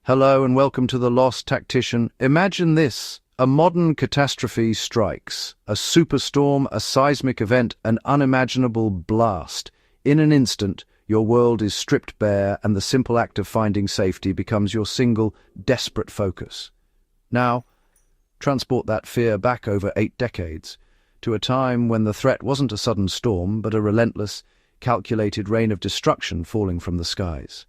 Hello and welcome to The Lost Tactician. Imagine this. A modern catastrophe strikes. A superstorm, a seismic event, an unimaginable blast. In an instant, your world is stripped bare and the simple act of finding safety becomes your single, desperate focus. Now, transport that fear back over 8 decades, to a time when the threat wasn't a sudden storm, but a relentless, calculated rain of destruction falling from the skies.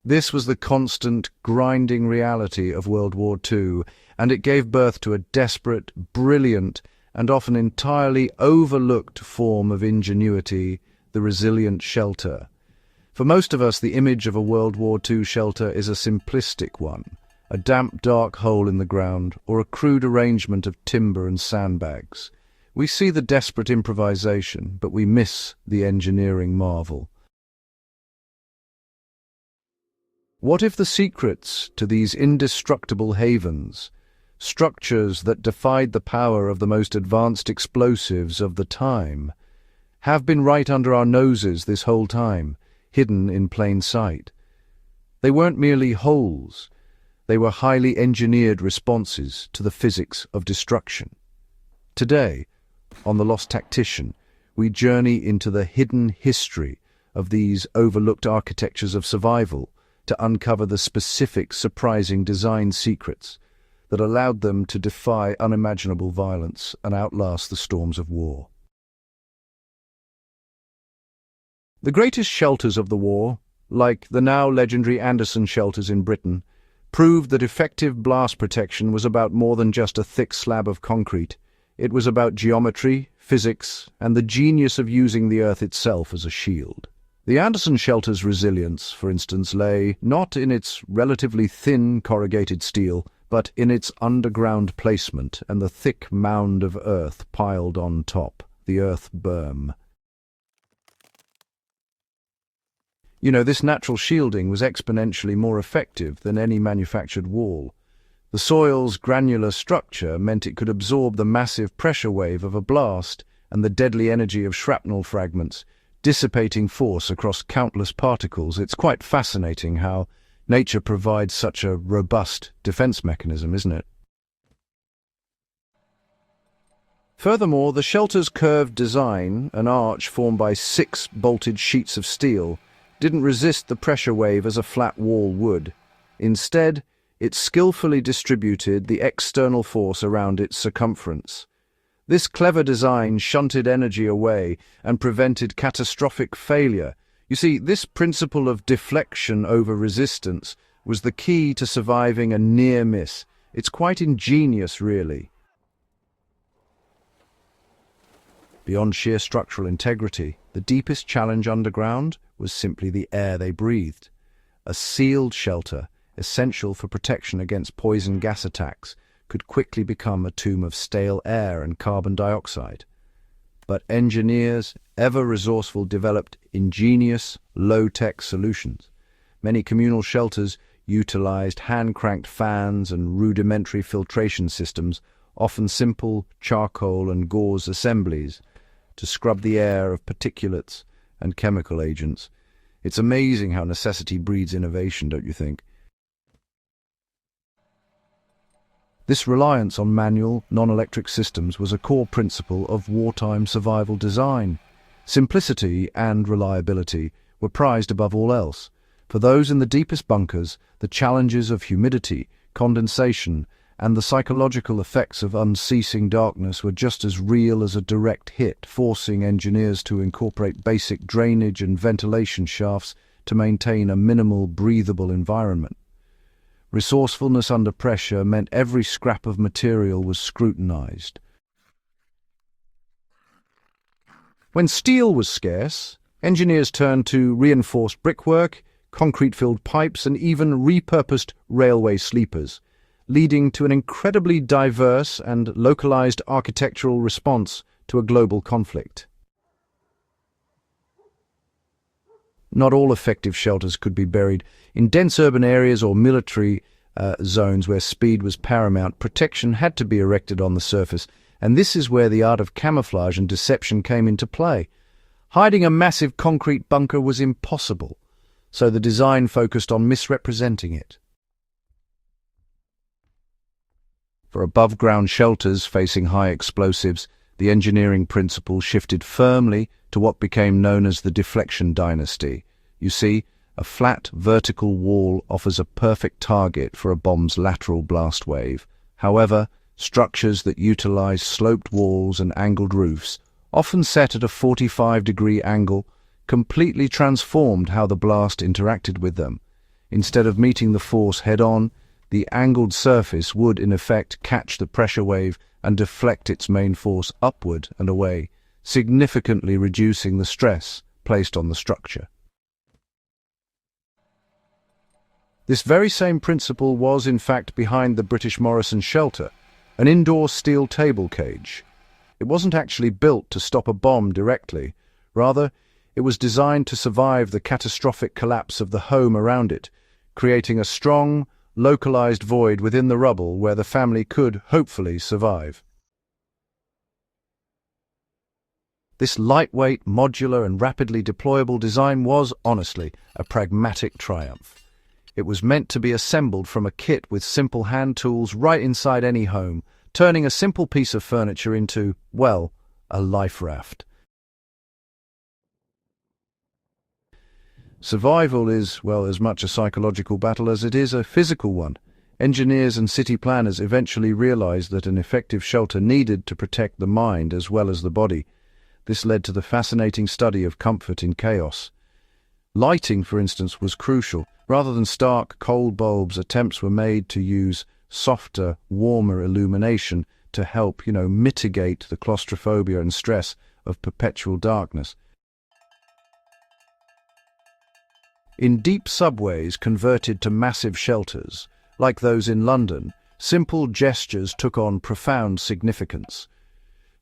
This was the constant, grinding reality of World War II, and it gave birth to a desperate, brilliant, and often entirely overlooked form of ingenuity, the resilient shelter. For most of us, the image of a World War II shelter is a simplistic one, a damp, dark hole in the ground, or a crude arrangement of timber and sandbags. We see the desperate improvisation, but we miss the engineering marvel. What if the secrets to these indestructible havens, structures that defied the power of the most advanced explosives of the time, have been right under our noses this whole time, hidden in plain sight? They weren't merely holes, they were highly engineered responses to the physics of destruction. Today, on The Lost Tactician, we journey into the hidden history of these overlooked architectures of survival, to uncover the specific, surprising design secrets that allowed them to defy unimaginable violence and outlast the storms of war. The greatest shelters of the war, like the now legendary Anderson shelters in Britain, proved that effective blast protection was about more than just a thick slab of concrete. It was about geometry, physics, and the genius of using the earth itself as a shield. The Anderson shelter's resilience, for instance, lay not in its relatively thin corrugated steel, but in its underground placement and the thick mound of earth piled on top, the earth berm. This natural shielding was exponentially more effective than any manufactured wall. The soil's granular structure meant it could absorb the massive pressure wave of a blast and the deadly energy of shrapnel fragments, dissipating force across countless particles. It's quite fascinating how nature provides such a robust defense mechanism, isn't it? Furthermore, the shelter's curved design, an arch formed by 6 bolted sheets of steel, didn't resist the pressure wave as a flat wall would. Instead, it skillfully distributed the external force around its circumference. This clever design shunted energy away and prevented catastrophic failure. You see, this principle of deflection over resistance was the key to surviving a near miss. It's quite ingenious, really. Beyond sheer structural integrity, the deepest challenge underground was simply the air they breathed. A sealed shelter, essential for protection against poison gas attacks, could quickly become a tomb of stale air and carbon dioxide. But engineers, ever resourceful, developed ingenious, low-tech solutions. Many communal shelters utilized hand-cranked fans and rudimentary filtration systems, often simple charcoal and gauze assemblies, to scrub the air of particulates and chemical agents. It's amazing how necessity breeds innovation, don't you think? This reliance on manual, non-electric systems was a core principle of wartime survival design. Simplicity and reliability were prized above all else. For those in the deepest bunkers, the challenges of humidity, condensation, and the psychological effects of unceasing darkness were just as real as a direct hit, forcing engineers to incorporate basic drainage and ventilation shafts to maintain a minimal, breathable environment. Resourcefulness under pressure meant every scrap of material was scrutinized. When steel was scarce, engineers turned to reinforced brickwork, concrete-filled pipes, and even repurposed railway sleepers, leading to an incredibly diverse and localized architectural response to a global conflict. Not all effective shelters could be buried. In dense urban areas or military zones where speed was paramount, protection had to be erected on the surface, and this is where the art of camouflage and deception came into play. Hiding a massive concrete bunker was impossible. so the design focused on misrepresenting it. For above-ground shelters facing high explosives, the engineering principle shifted firmly to what became known as the deflection dynasty. You see, a flat, vertical wall offers a perfect target for a bomb's lateral blast wave. However, structures that utilize sloped walls and angled roofs, often set at a 45-degree angle, completely transformed how the blast interacted with them. Instead of meeting the force head-on, the angled surface would, in effect, catch the pressure wave and deflect its main force upward and away, significantly reducing the stress placed on the structure. This very same principle was, in fact, behind the British Morrison shelter, an indoor steel table cage. It wasn't actually built to stop a bomb directly. Rather, it was designed to survive the catastrophic collapse of the home around it, creating a strong, localized void within the rubble where the family could, hopefully, survive. This lightweight, modular, and rapidly deployable design was, honestly, a pragmatic triumph. It was meant to be assembled from a kit with simple hand tools right inside any home, turning a simple piece of furniture into, well, a life raft. Survival is, well, as much a psychological battle as it is a physical one. Engineers and city planners eventually realized that an effective shelter needed to protect the mind as well as the body. This led to the fascinating study of comfort in chaos. Lighting, for instance, was crucial. Rather than stark, cold bulbs, attempts were made to use softer, warmer illumination to help, mitigate the claustrophobia and stress of perpetual darkness. In deep subways converted to massive shelters, like those in London, simple gestures took on profound significance.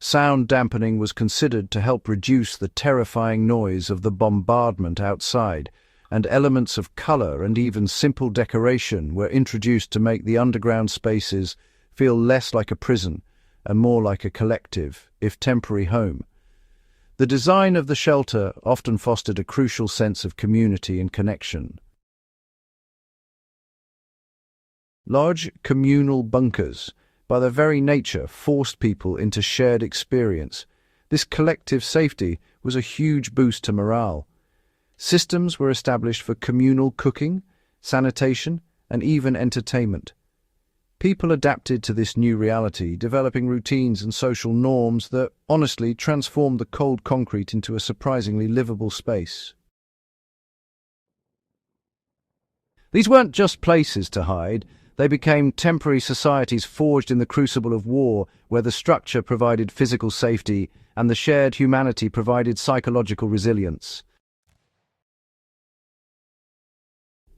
Sound dampening was considered to help reduce the terrifying noise of the bombardment outside, and elements of color and even simple decoration were introduced to make the underground spaces feel less like a prison and more like a collective, if temporary, home. The design of the shelter often fostered a crucial sense of community and connection. Large communal bunkers, by their very nature, forced people into shared experience. This collective safety was a huge boost to morale. Systems were established for communal cooking, sanitation, and even entertainment. People adapted to this new reality, developing routines and social norms that, honestly, transformed the cold concrete into a surprisingly livable space. These weren't just places to hide. They became temporary societies forged in the crucible of war, where the structure provided physical safety and the shared humanity provided psychological resilience.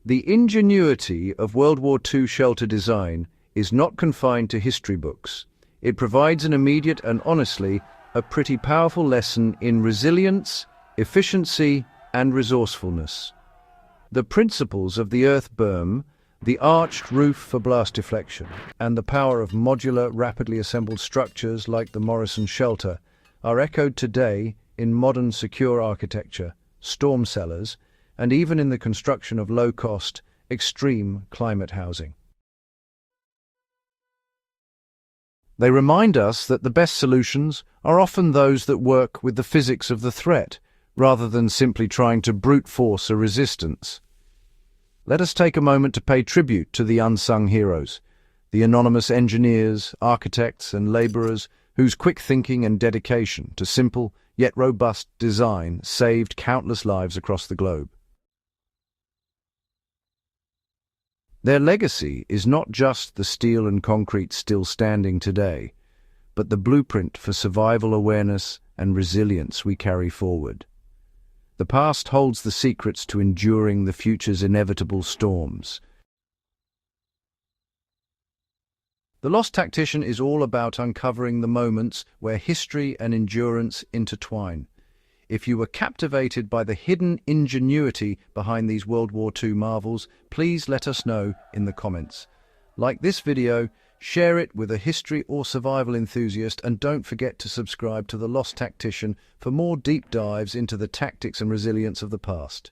The ingenuity of World War II shelter design is not confined to history books. It provides an immediate and, honestly, a pretty powerful lesson in resilience, efficiency, and resourcefulness. The principles of the earth berm, the arched roof for blast deflection, and the power of modular, rapidly assembled structures like the Morrison shelter are echoed today in modern secure architecture, storm cellars, and even in the construction of low-cost, extreme climate housing. They remind us that the best solutions are often those that work with the physics of the threat, rather than simply trying to brute force a resistance. Let us take a moment to pay tribute to the unsung heroes, the anonymous engineers, architects, and laborers whose quick thinking and dedication to simple yet robust design saved countless lives across the globe. Their legacy is not just the steel and concrete still standing today, but the blueprint for survival awareness and resilience we carry forward. The past holds the secrets to enduring the future's inevitable storms. The Lost Tactician is all about uncovering the moments where history and endurance intertwine. If you were captivated by the hidden ingenuity behind these World War II marvels, please let us know in the comments. Like this video, share it with a history or survival enthusiast, and don't forget to subscribe to The Lost Tactician for more deep dives into the tactics and resilience of the past.